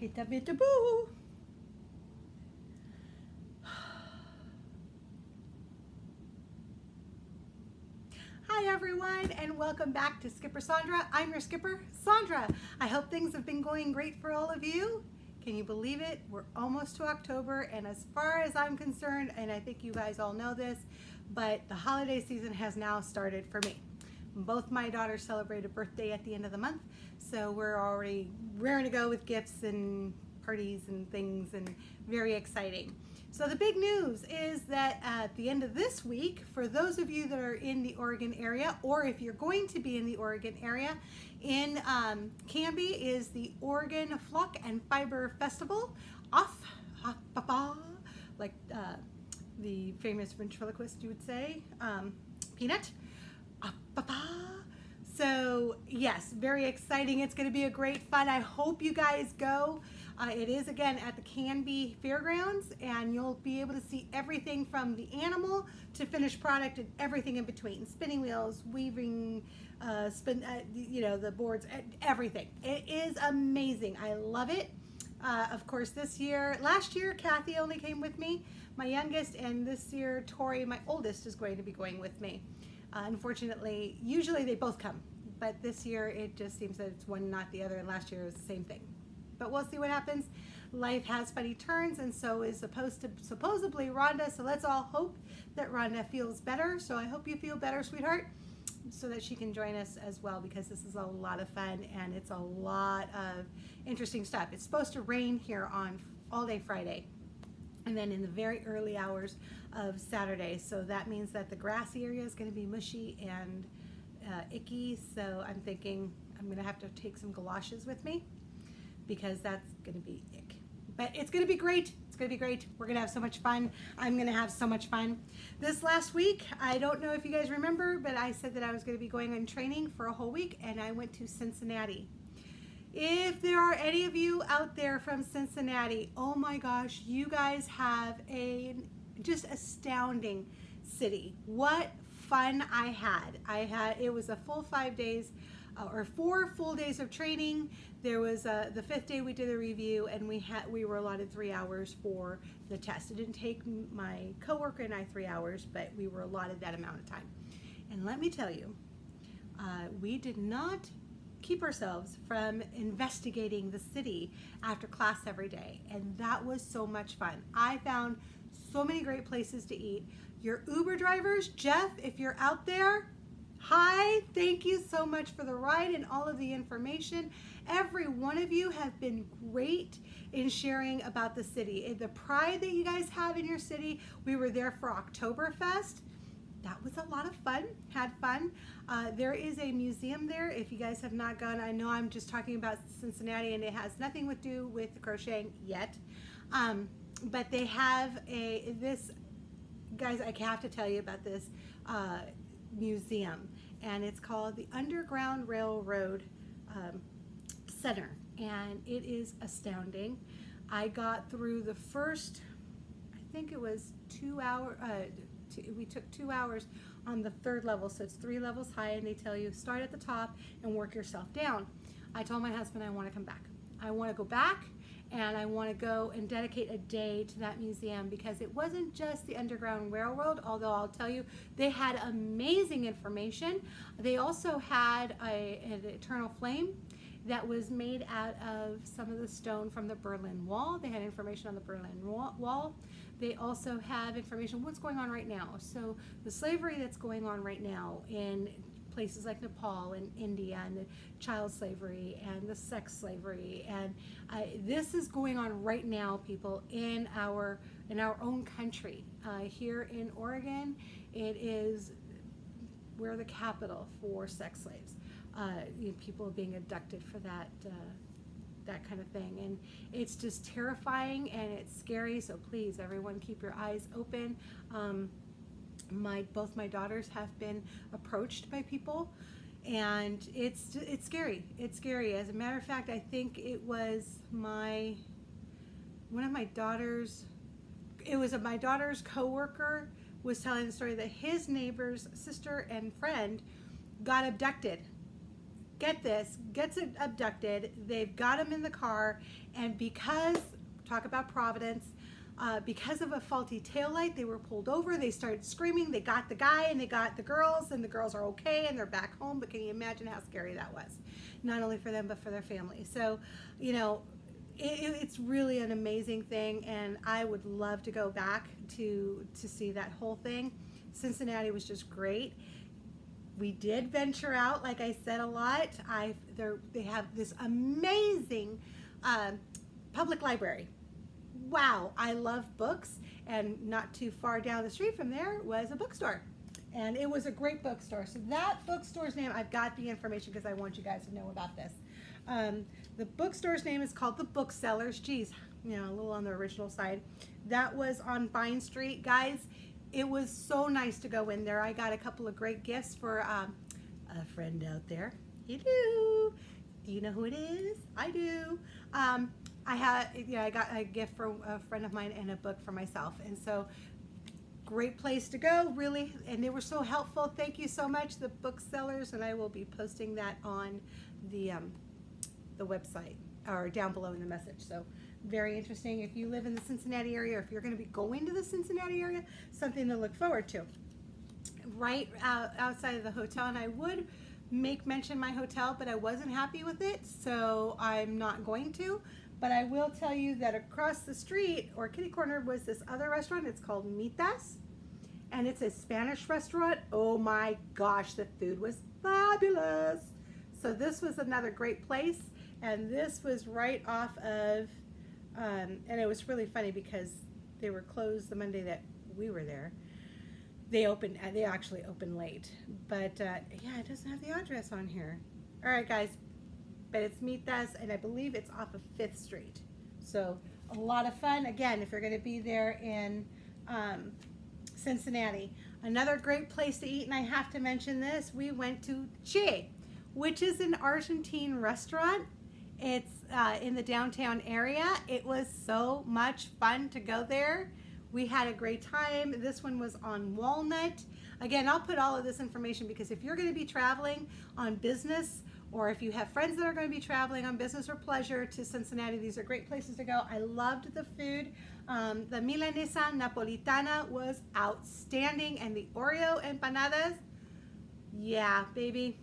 Hita bita boo. Hi everyone, and welcome back to Skipper Sandra. I'm your skipper, Sandra. I hope things have been going great for all of you. Can you believe it? We're almost to October, and as far as I'm concerned, and I think you guys all know this, but the holiday season has now started for me. Both my daughters celebrate a birthday at the end of the month, so we're already raring to go with gifts and parties and things, and very exciting. So the big news is that at the end of this week, for those of you that are in the Oregon area, or if you're going to be in the Oregon area, in Canby is the Oregon Flock and Fiber Festival, like the famous ventriloquist, you would say, Peanut. So yes, very exciting. It's going to be a great fun. I hope you guys go. It is again at the Canby Fairgrounds, and you'll be able to see everything from the animal to finished product and everything in between. Spinning wheels, weaving, the boards, everything. It is amazing. I love it. Of course, last year, Kathy only came with me, my youngest, and this year, Tori, my oldest, is going to be going with me. Unfortunately, usually they both come, but this year it just seems that it's one, not the other, and last year it was the same thing. But we'll see what happens. Life has funny turns, and so is supposedly Rhonda, so let's all hope that Rhonda feels better. So I hope you feel better, sweetheart, so that she can join us as well, because this is a lot of fun, and it's a lot of interesting stuff. It's supposed to rain here on all day Friday, and then in the very early hours of Saturday. So that means that the grassy area is going to be mushy and icky. So I'm thinking I'm going to have to take some galoshes with me, because that's going to be ick. But it's going to be great. It's going to be great. We're going to have so much fun. I'm going to have so much fun. This last week, I don't know if you guys remember, but I said that I was going to be going on training for a whole week, and I went to Cincinnati. If there are any of you out there from Cincinnati, oh my gosh, you guys have a just astounding city. What fun I had. It was a full 5 days, or 4 full days of training. There was the 5th day we did a review, and we were allotted 3 hours for the test. It didn't take my coworker and I 3 hours, but we were allotted that amount of time. And let me tell you, we did not keep ourselves from investigating the city after class every day, and that was so much fun. I found so many great places to eat. Your Uber drivers, Jeff, if you're out there, hi, thank you so much for the ride and all of the information. Every one of you have been great in sharing about the city. The pride that you guys have in your city. We were there for Oktoberfest. That was a lot of fun, had fun. There is a museum there if you guys have not gone. I know I'm just talking about Cincinnati, and it has nothing to do with the crocheting yet. But they have guys, I have to tell you about this museum, and it's called the Underground Railroad Center, and it is astounding. I got through the first, I think it was 2 hours, we took 2 hours on the 3rd level, so it's 3 levels high, and they tell you start at the top and work yourself down. I told my husband I want to come back. I want to go back, and I want to go and dedicate a day to that museum, because it wasn't just the Underground Railroad, although I'll tell you they had amazing information. They also had an eternal flame that was made out of some of the stone from the Berlin Wall. They had information on the Berlin Wall. They also have information what's going on right now. So the slavery that's going on right now in places like Nepal and India, and the child slavery and the sex slavery, and this is going on right now, people, in our own country. Here in Oregon, we're the capital for sex slaves. People are being abducted for that kind of thing, and it's just terrifying and it's scary. So please, everyone, keep your eyes open. Both my daughters have been approached by people, and it's scary. It's scary. As a matter of fact, I think it was my daughter's coworker was telling the story that his neighbor's sister and friend got abducted get this, gets abducted. They've got him in the car, and because, talk about Providence, because of a faulty taillight, they were pulled over. They started screaming. They got the guy and they got the girls, and the girls are okay and they're back home. But can you imagine how scary that was? Not only for them, but for their family. So, you know, it's really an amazing thing, and I would love to go back to see that whole thing. Cincinnati was just great. We did venture out, like I said, a lot. They have this amazing public library. Wow, I love books, and not too far down the street from there was a bookstore, and it was a great bookstore. So that bookstore's name, I've got the information because I want you guys to know about this. The bookstore's name is called The Booksellers. Geez, you know, a little on the original side. That was on Vine Street, guys. It was so nice to go in there. I got a couple of great gifts for a friend out there. You do. Do you know who it is? I do. I got a gift for a friend of mine and a book for myself. And so, great place to go, really. And they were so helpful. Thank you so much, The Booksellers. And I will be posting that on the website, or down below in the message. So, very interesting. If you live in the Cincinnati area, or if you're going to be going to the Cincinnati area, something to look forward to. Right outside of the hotel, and I would mention my hotel, but I wasn't happy with it, so I'm not going to. But I will tell you that across the street, or kitty corner, was this other restaurant. It's called Mitas, and it's a Spanish restaurant. Oh my gosh, the food was fabulous. So this was another great place, and this was right off of, and it was really funny because they were closed the Monday that we were there. They actually opened late, but yeah, it doesn't have the address on here. All right, guys. But it's Mitas, and I believe it's off of 5th Street. So a lot of fun. Again, if you're going to be there in Cincinnati. Another great place to eat, and I have to mention this, we went to Che, which is an Argentine restaurant. It's in the downtown area. It was so much fun to go there. We had a great time. This one was on Walnut. Again, I'll put all of this information because if you're going to be traveling on business, or if you have friends that are going to be traveling on business or pleasure to Cincinnati, these are great places to go. I loved the food. The Milanesa Napolitana was outstanding, and the Oreo empanadas, yeah, baby,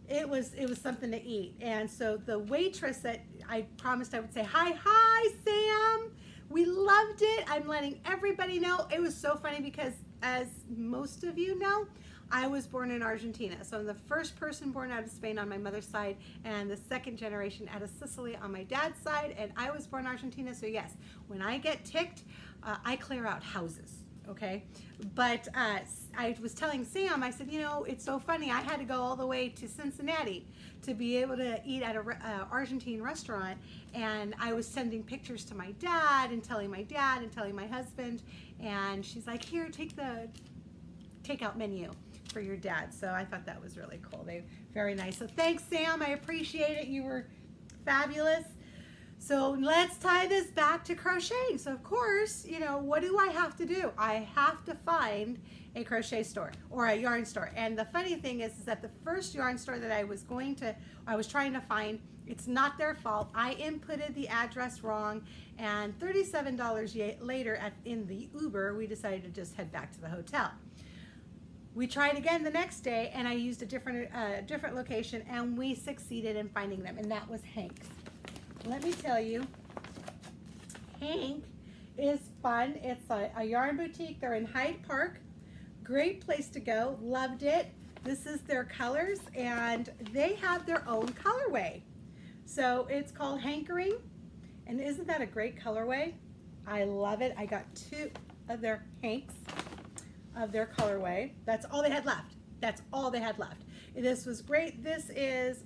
it was something to eat. And so the waitress that I promised I would say, hi, Sam. We loved it. I'm letting everybody know. It was so funny because, as most of you know, I was born in Argentina. So I'm the first person born out of Spain on my mother's side, and the second generation out of Sicily on my dad's side, and I was born in Argentina. So yes, when I get ticked, I clear out houses, okay? But I was telling Sam, I said, you know, it's so funny. I had to go all the way to Cincinnati to be able to eat at an Argentine restaurant, and I was sending pictures to my dad and telling my dad and telling my husband, and she's like, here, take the takeout menu for your dad. So I thought that was really cool. Very nice. So thanks, Sam. I appreciate it. You were fabulous. So let's tie this back to crocheting. So of course, you know, what do I have to do? I have to find a crochet store or a yarn store. And the funny thing is that the first yarn store that I was trying to find, it's not their fault. I inputted the address wrong, and $37 later in the Uber, we decided to just head back to the hotel. We tried again the next day, and I used a different location, and we succeeded in finding them, and that was Hank's. Let me tell you, Hank is fun. It's a yarn boutique. They're in Hyde Park. Great place to go. Loved it. This is their colors, and they have their own colorway. So it's called Hankering, and isn't that a great colorway? I love it. I got 2 of their Hanks of their colorway. That's all they had left. That's all they had left. This was great. This is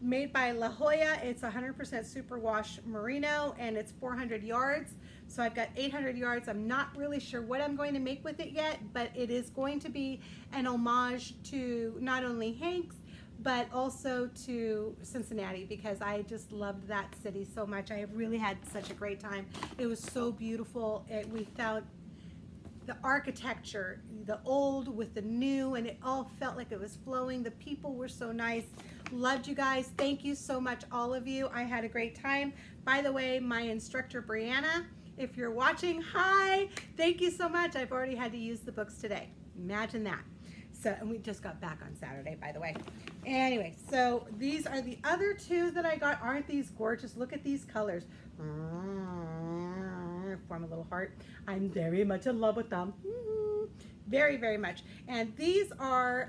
made by La Jolla. It's 100% superwash merino, and it's 400 yards. So I've got 800 yards. I'm not really sure what I'm going to make with it yet, but it is going to be an homage to not only Hank's, but also to Cincinnati, because I just loved that city so much. I really had such a great time. It was so beautiful. We found the architecture, the old with the new, and it all felt like it was flowing. The people were so nice. Loved you guys. Thank you so much, all of you. I had a great time. By the way, my instructor, Brianna, if you're watching, hi. Thank you so much. I've already had to use the books today. Imagine that. So, and we just got back on Saturday, by the way. Anyway, so these are the other two that I got. Aren't these gorgeous? Look at these colors. Form a little heart. I'm very much in love with them. Very, very much. And these are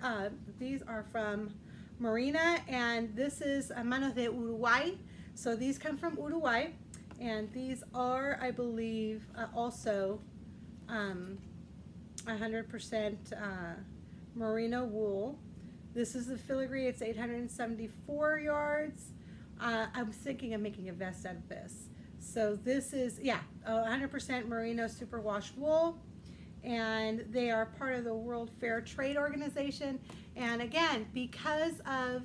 from Marina, and this is Manos de Uruguay. So these come from Uruguay, and these are, I believe, also 100% merino wool. This is the filigree. It's 874 yards. I'm thinking of making a vest out of this. So this is, yeah, 100% merino superwash wool, and they are part of the World Fair Trade Organization. And again, because of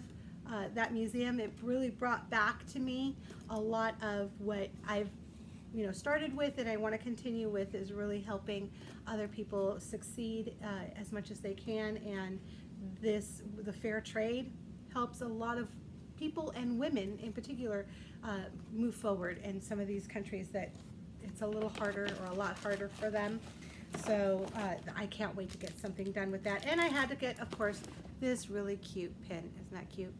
that museum, it really brought back to me a lot of what I've started with, and I want to continue with, is really helping other people succeed as much as they can. And the fair trade helps a lot of people, and women in particular, move forward in some of these countries that it's a little harder, or a lot harder for them. So I can't wait to get something done with that. And I had to get, of course, this really cute pin. Isn't that cute?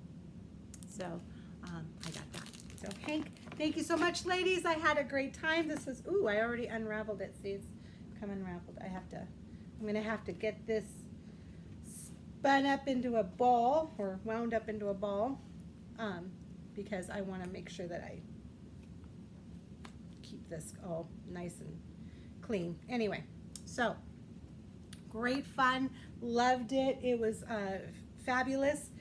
So I got that. So Hank, thank you so much, ladies. I had a great time. This is, ooh, I already unraveled it. See, it's come unraveled. I'm gonna have to get this spun up into a ball, or wound up into a ball, because I want to make sure that I keep this all nice and clean. Anyway, so great fun. Loved it. It was fabulous.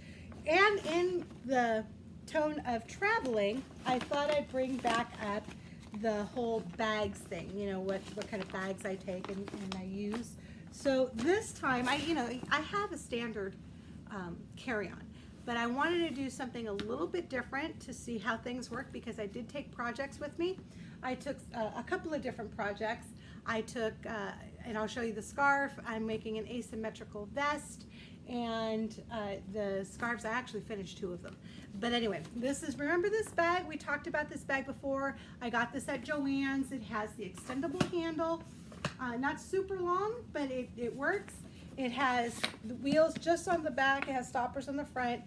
And in the tone of traveling, I thought I'd bring back up the whole bags thing, what kind of bags I take and I use. So this time, I have a standard carry-on, but I wanted to do something a little bit different to see how things work, because I did take projects with me. I took a couple of different projects. I took, and I'll show you the scarf. I'm making an asymmetrical vest, and the scarves, I actually finished 2 of them. But anyway, remember this bag? We talked about this bag before. I got this at Joann's. It has the extendable handle, not super long, but it works. It has the wheels just on the back. It has stoppers on the front.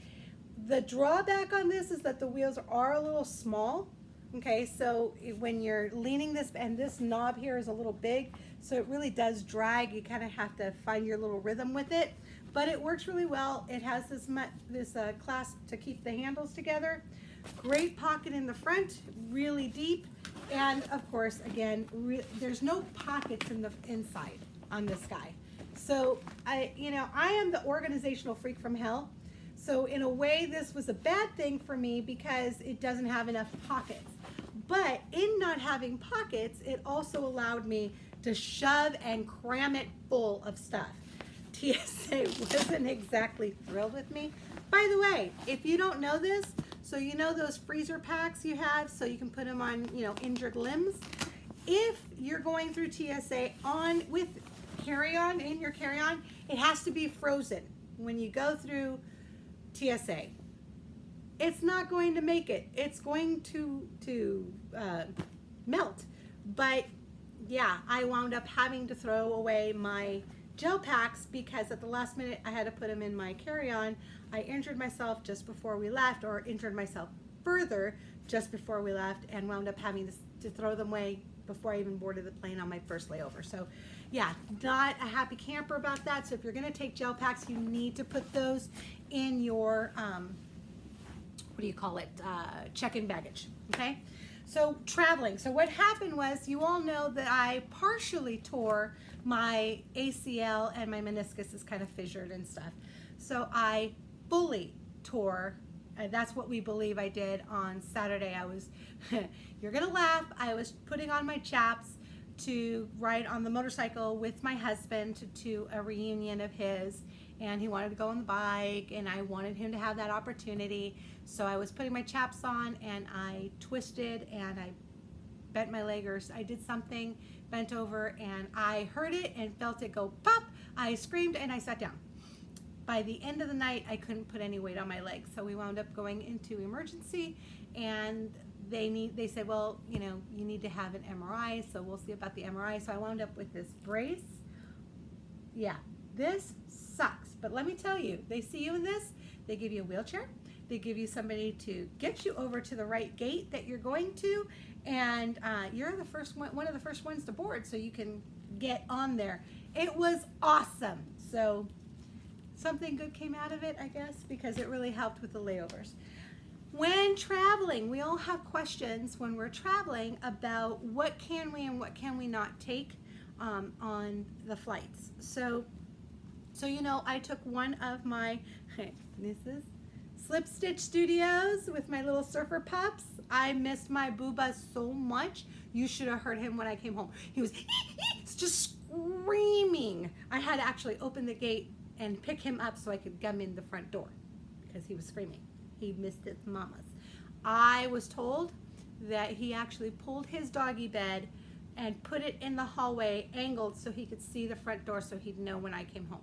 The drawback on this is that the wheels are a little small. Okay, so when you're leaning this, and this knob here is a little big, so it really does drag. You kind of have to find your little rhythm with it, but it works really well. It has this clasp to keep the handles together. Great pocket in the front, really deep, and of course, again, there's no pockets in the inside on this guy. So I am the organizational freak from hell. So in a way, this was a bad thing for me because it doesn't have enough pockets. But in not having pockets, it also allowed me to shove and cram it full of stuff. TSA wasn't exactly thrilled with me. By the way, if you don't know this, so you know those freezer packs you have so you can put them on, injured limbs? If you're going through TSA with carry-on, in your carry-on, it has to be frozen when you go through TSA. It's not going to make it. It's going to melt. But yeah, I wound up having to throw away my gel packs because at the last minute I had to put them in my carry-on. I injured myself just before we left, or injured myself further just before we left, and wound up having to throw them away before I even boarded the plane on my first layover. So yeah, not a happy camper about that. So if you're gonna take gel packs, you need to put those in your, check-in baggage, okay? So traveling, so what happened was, you all know that I partially tore my ACL, and my meniscus is kind of fissured and stuff. So I fully tore, that's what we believe I did on Saturday. I was, you're gonna laugh, I was putting on my chaps to ride on the motorcycle with my husband to a reunion of his, and he wanted to go on the bike, and I wanted him to have that opportunity. So I was putting my chaps on, and I twisted, and I bent my leg, or I did something, bent over, and I heard it and felt it go pop. I screamed and I sat down. By the end of the night, I couldn't put any weight on my legs, so we wound up going into emergency, and they said, well, you know, you need to have an MRI, so we'll see about the MRI. So I wound up with this brace. Yeah, this sucks, but let me tell you, they see you in this, they give you a wheelchair, they give you somebody to get you over to the right gate that you're going to, and you're the first one of the first ones to board, so you can get on there. It was awesome. So something good came out of it, I guess, because it really helped with the layovers. When traveling, we all have questions when we're traveling about what can we and what can we not take on the flights. So you know, I took one of my, this is Slip Stitch Studios with my little surfer pups. I missed my booba so much. You should have heard him when I came home. He was just screaming. I had to actually open the gate and pick him up so I could get him in the front door because he was screaming. He missed his mamas. I was told that he actually pulled his doggy bed and put it in the hallway angled so he could see the front door so he'd know when I came home.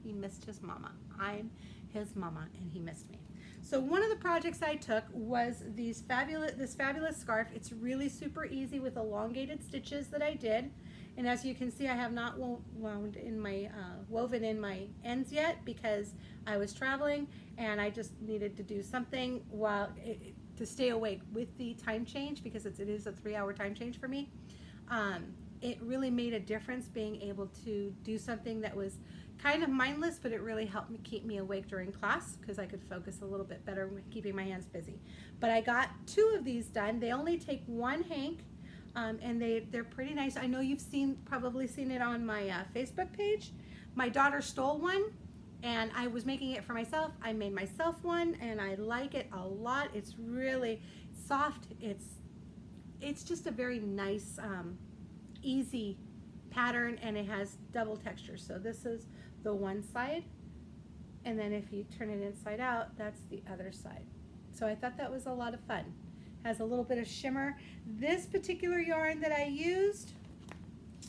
He missed his mama. I'm his mama and he missed me. So one of the projects I took was this fabulous scarf. It's really super easy with elongated stitches that I did. And as you can see, I have not woven in my ends yet because I was traveling and I just needed to do something to stay awake with the time change, because it is a 3-hour time change for me. It really made a difference being able to do something that was kind of mindless, but it really helped me keep me awake during class because I could focus a little bit better with keeping my hands busy. But I got 2 of these done. They only take 1 hank. And they're pretty nice. I know you've probably seen it on my Facebook page. My daughter stole one, and I was making it for myself. I made myself one, and I like it a lot. It's really soft. It's just a very nice, easy pattern, and it has double texture. So this is the one side, and then if you turn it inside out, that's the other side. So I thought that was a lot of fun. Has a little bit of shimmer. This particular yarn that I used,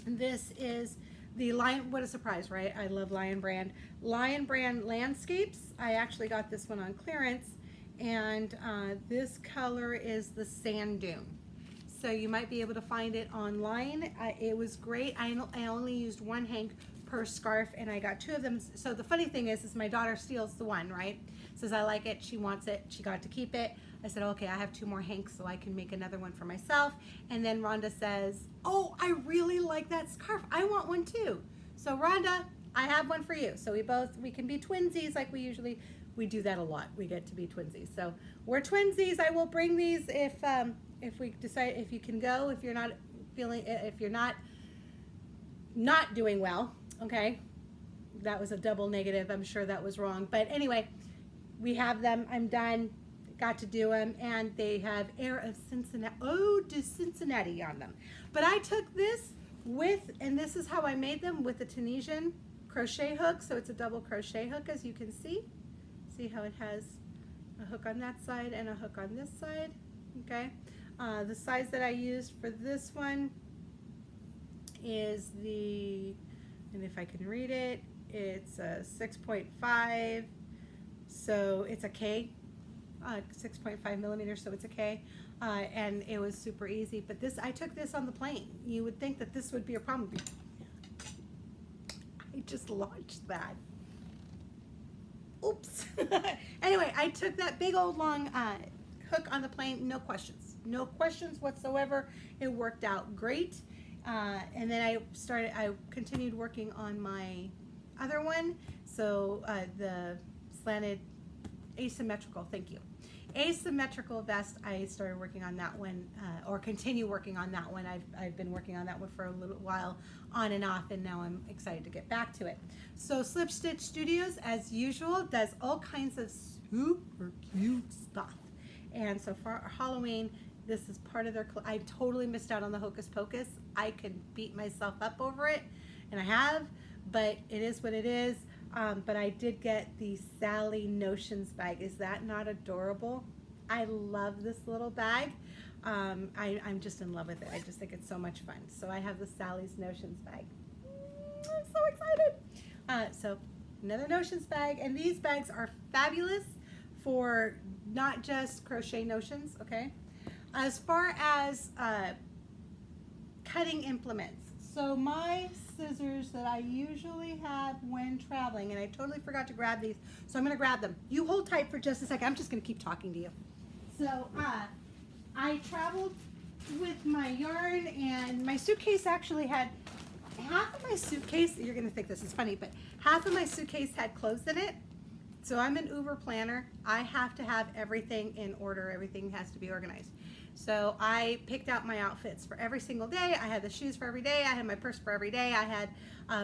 this is the Lion, what a surprise, right? I love Lion Brand. Lion Brand Landscapes. I actually got this one on clearance, and this color is the Sand Dune. So you might be able to find it online. It was great. I only used 1 hank per scarf, and I got 2 of them. So the funny thing is my daughter steals the one, right? Says I like it, she wants it, she got to keep it. I said, okay, I have 2 more hanks so I can make another one for myself. And then Rhonda says, oh, I really like that scarf. I want one too. So Rhonda, I have one for you. So we can be twinsies like we do that a lot. We get to be twinsies. So we're twinsies. I will bring these if we decide, if you can go, if you're not doing well, okay? That was a double negative. I'm sure that was wrong. But anyway, we have them. I'm done. Got to do them, and they have Air of Cincinnati, to Cincinnati on them. But I took this and this is how I made them, with the Tunisian crochet hook. So it's a double crochet hook, as you can see. See how it has a hook on that side and a hook on this side, okay? The size that I used for this one is and if I can read it, it's a 6.5, so it's a K. 6.5 millimeters, so it's a K, and it was super easy. But I took this on the plane. You would think that this would be a problem. I just launched that. Oops. Anyway, I took that big old long hook on the plane. No questions whatsoever. It worked out great. And then I continued working on my other one. So the slanted asymmetrical, thank you. Asymmetrical vest, I started working on that one, or continue working on that one. I've been working on that one for a little while on and off, and now I'm excited to get back to it. So Slip Stitch Studios, as usual, does all kinds of super cute stuff. And so for Halloween, this is part of their, I totally missed out on the Hocus Pocus. I could beat myself up over it, and I have, but it is what it is. But I did get the Sally Notions bag. Is that not adorable? I love this little bag. I'm just in love with it. I just think it's so much fun. So I have the Sally's Notions bag. I'm so excited. So another Notions bag, and these bags are fabulous for not just crochet notions, okay? As far as cutting implements. So my scissors that I usually have when traveling, and I totally forgot to grab these, so I'm gonna grab them. You hold tight for just a second. I'm just gonna keep talking to you. So I traveled with my yarn, and my suitcase actually had half of my suitcase, you're gonna think this is funny, but half of my suitcase had clothes in it. So I'm an Uber planner. I have to have everything in order. Everything has to be organized. So I picked out my outfits for every single day. I had the shoes for every day. I had my purse for every day. I had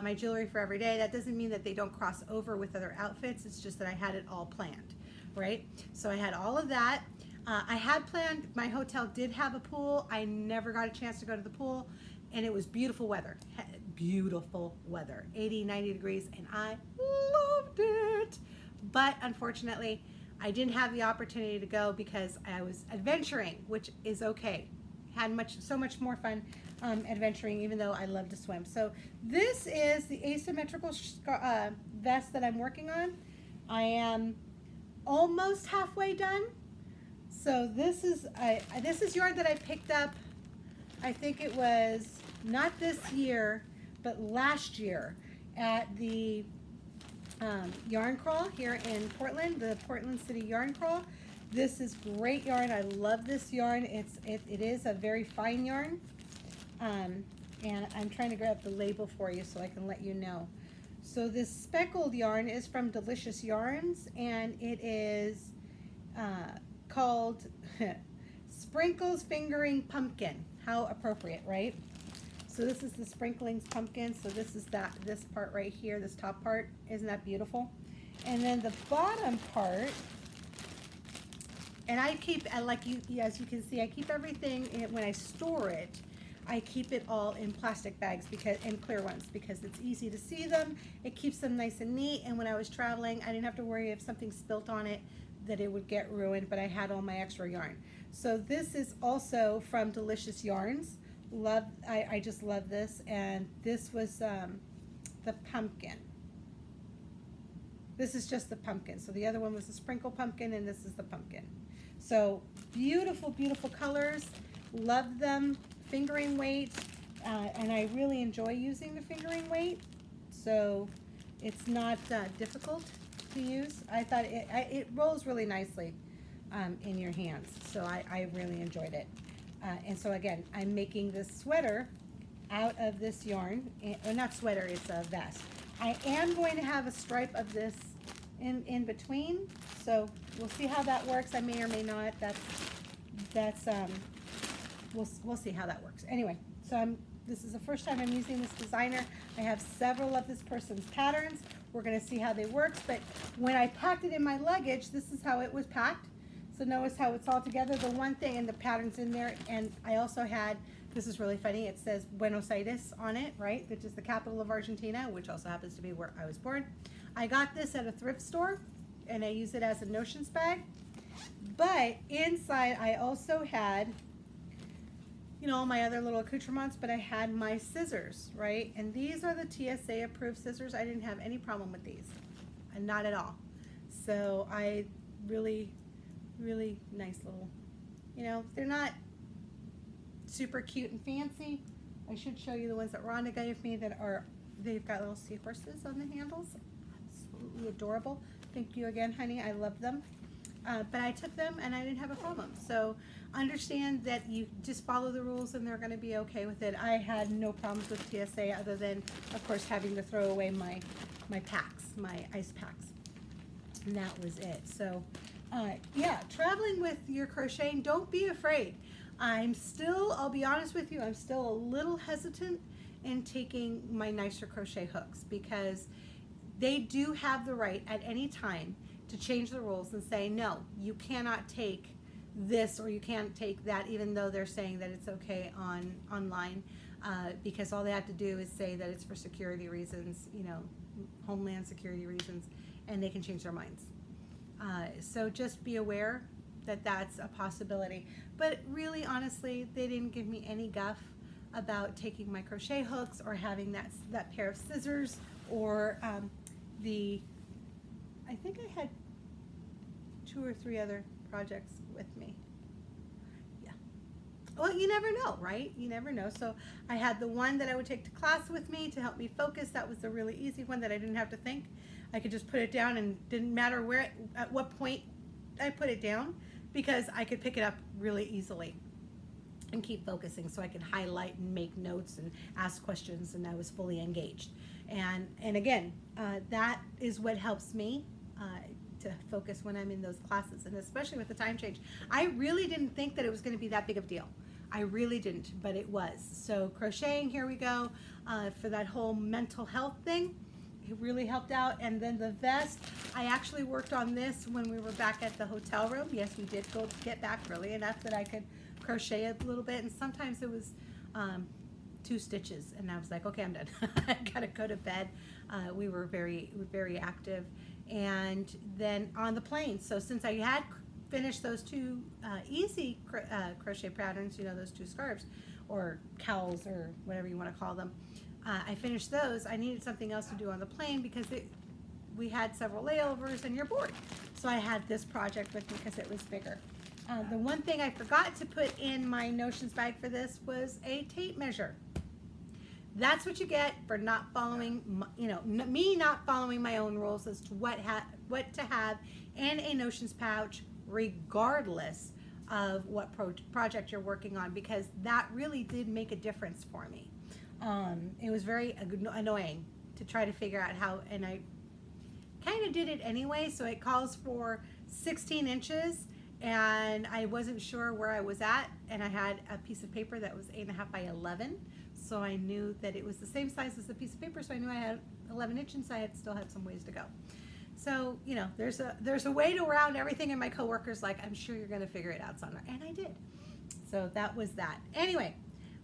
my jewelry for every day. That doesn't mean that they don't cross over with other outfits. It's just that I had it all planned, right? So I had all of that. I had planned, my hotel did have a pool. I never got a chance to go to the pool, and it was beautiful weather. Beautiful weather, 80, 90 degrees, and I loved it. But unfortunately, I didn't have the opportunity to go because I was adventuring, which is okay. Had so much more fun adventuring, even though I love to swim. So this is the asymmetrical vest that I'm working on. I am almost halfway done. So this is yarn that I picked up, I think it was not this year, but last year at the Yarn Crawl here in Portland, the Portland City Yarn Crawl. This is great yarn. I love this yarn. It is a very fine yarn. And I'm trying to grab the label for you so I can let you know. So this speckled yarn is from Delicious Yarns, and it is called Sprinkles Fingering Pumpkin. How appropriate, right? So this is the Sprinklings Pumpkin. So this is this part right here, this top part. Isn't that beautiful? And then the bottom part, and I keep, as you can see, I keep everything when I store it. I keep it all in plastic bags and clear ones because it's easy to see them. It keeps them nice and neat. And when I was traveling, I didn't have to worry if something spilt on it that it would get ruined, but I had all my extra yarn. So this is also from Delicious Yarns. I just love this, and this was the pumpkin. This is just the pumpkin. So the other one was the sprinkle pumpkin, and this is the pumpkin. So beautiful, beautiful colors. Love them. Fingering weight, and I really enjoy using the fingering weight. So it's not difficult to use. I thought it rolls really nicely in your hands. So I really enjoyed it. And so again, I'm making this sweater out of this yarn, or not sweater, it's a vest. I am going to have a stripe of this in between, so we'll see how that works. I may or may not. We'll see how that works. Anyway, so this is the first time I'm using this designer. I have several of this person's patterns. We're going to see how they work. But when I packed it in my luggage, this is how it was packed. So notice how it's all together. The one thing, and the pattern's in there. And I also had, this is really funny, it says Buenos Aires on it, right? Which is the capital of Argentina, which also happens to be where I was born. I got this at a thrift store, and I use it as a notions bag. But inside, I also had, you know, all my other little accoutrements, but I had my scissors, right? And these are the TSA approved scissors. I didn't have any problem with these, and not at all. So I really nice little, you know, they're not super cute and fancy. I should show you the ones that Rhonda gave me that are, they've got little seahorses on the handles. Absolutely adorable. Thank you again, honey. I love them. But I took them and I didn't have a problem. So understand that you just follow the rules and they're going to be okay with it. I had no problems with TSA other than, of course, having to throw away my packs, my ice packs. And that was it. So yeah, traveling with your crocheting, don't be afraid. I'll be honest with you, I'm still a little hesitant in taking my nicer crochet hooks because they do have the right at any time to change the rules and say, no, you cannot take this or you can't take that, even though they're saying that it's okay online, because all they have to do is say that it's for security reasons, you know, homeland security reasons, and they can change their minds. So just be aware that that's a possibility. But really, honestly, they didn't give me any guff about taking my crochet hooks or having that pair of scissors or I think I had 2 or 3 other projects with me. Yeah. Well, you never know, right? You never know. So I had the one that I would take to class with me to help me focus. That was the really easy one that I didn't have to think. I could just put it down and didn't matter where, at what point I put it down, because I could pick it up really easily and keep focusing, so I could highlight and make notes and ask questions, and I was fully engaged. And again, that is what helps me to focus when I'm in those classes, and especially with the time change. I really didn't think that it was going to be that big of a deal. I really didn't, but it was. So crocheting, here we go, for that whole mental health thing. It really helped out. And then the vest, I actually worked on this when we were back at the hotel room. Yes, we did get back early enough that I could crochet a little bit, and sometimes it was 2 stitches, and I was like, okay, I'm done. I gotta go to bed. We were very active. And then on the plane, so since I had finished those 2 easy crochet patterns, you know, those 2 scarves or cowls or whatever you want to call them, I finished those. I needed something else to do on the plane because we had several layovers and you're bored. So I had this project with me because it was bigger. The one thing I forgot to put in my notions bag for this was a tape measure. That's what you get for not following, you know, me not following my own rules as to what to have in a notions pouch, regardless of what project you're working on, because that really did make a difference for me. It was very annoying to try to figure out how, and I kind of did it anyway, so it calls for 16 inches, and I wasn't sure where I was at, and I had a piece of paper that was 8.5 by 11, so I knew that it was the same size as the piece of paper, so I knew I had 11 inches, so I still had some ways to go. So, you know, there's a way to round everything, and my coworker's like, I'm sure you're going to figure it out, Sandra, and I did. So that was that. Anyway,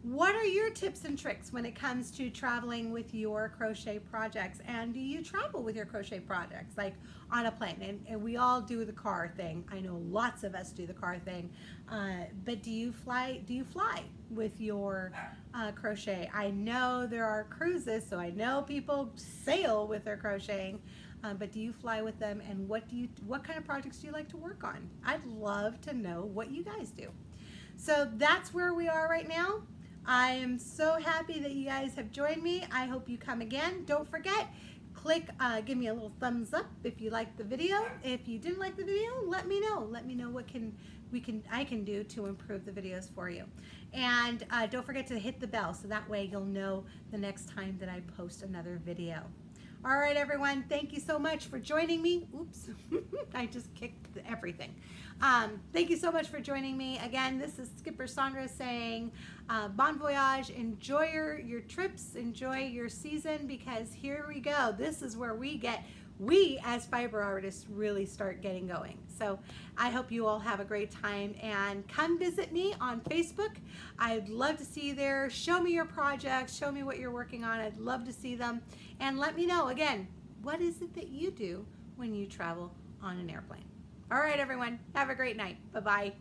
what are your tips and tricks when it comes to traveling with your crochet projects? And do you travel with your crochet projects, like on a plane? And we all do the car thing. I know lots of us do the car thing. But do you fly with your crochet? I know there are cruises, so I know people sail with their crocheting. But do you fly with them? And what kind of projects do you like to work on? I'd love to know what you guys do. So that's where we are right now. I am so happy that you guys have joined me. I hope you come again. Don't forget, give me a little thumbs up if you liked the video. If you didn't like the video, let me know. Let me know what I can do to improve the videos for you. And don't forget to hit the bell, so that way you'll know the next time that I post another video. All right, everyone, thank you so much for joining me. Oops, I just kicked everything. Thank you so much for joining me. Again, this is Skipper Sandra saying bon voyage. Enjoy your trips, enjoy your season, because here we go. This is where we as fiber artists really start getting going. So I hope you all have a great time, and come visit me on Facebook. I'd love to see you there. Show me your projects, show me what you're working on. I'd love to see them, and let me know again, what is it that you do when you travel on an airplane? All right, everyone, have a great night. Bye-bye.